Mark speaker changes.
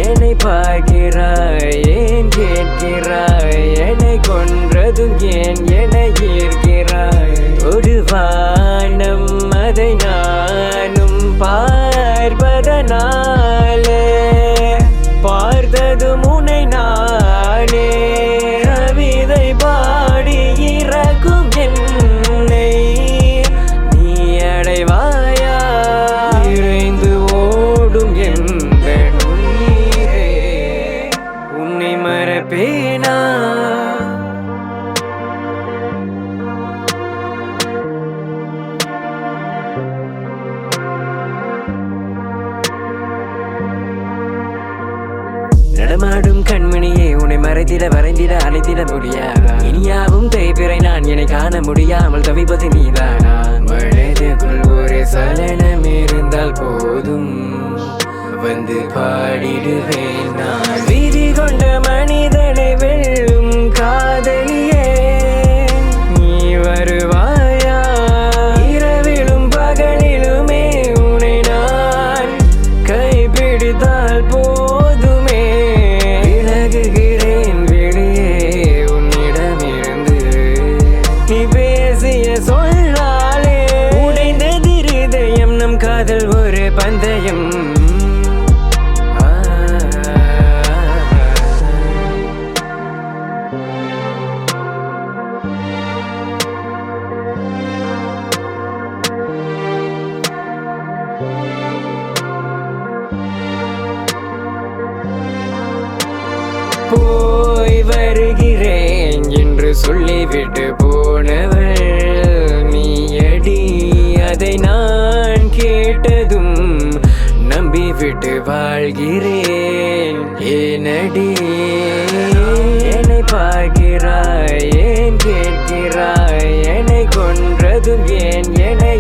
Speaker 1: என்னை பார்க்கிறாய் ஏன் கேட்கிறாய் என்னை கொன்றதும் ஏன் என்னை ஈர்க்கிறாய் ஒரு வானம் அதை நானும் பார்ப்பதனாலே பார்த்ததும் உன்னை நானே கவிதை பாடி இறக்கும் என்னை நீ அடைவாயா இறைந்து ஓடும் எந்த உயிரே உன்னை மறப்பேனா நடமாடும் கண்மணியே உன்னை மறைத்திட வரைந்திட அழைத்திட முடியாதா இனியாவும் தேய்பிறை நான் என்னை காண முடியாமல் தவிப்பது நீதானா மனதுக்குள் ஒரு சலனம் இருந்தால் போதும் வந்து பாடிடுவேன் நான் விதி கொண்ட மனிதனை வெல்லும் காதலியே நீ வருவாயா இரவிலும் பகலிலுமே உன்னை நான் கைப்பிடித்தால் போதுமே விலகுகிறேன் வெளியே உன்னிடமிருந்து நீ பேசிய சொல்லாலே உடைந்தது இருதயம் நம் காதல் ஒரு பந்தயம் போய் வருகிறேன் என்று சொல்லிவிட்டு போனவள் நீயடி அதை நான் கேட்டதும் நம்பிவிட்டு வாழ்கிறேன் ஏனடி என்னை பார்க்கிறாய் ஏன் கேட்கிறாய் என்னை கொன்றதும் ஏன் என்னை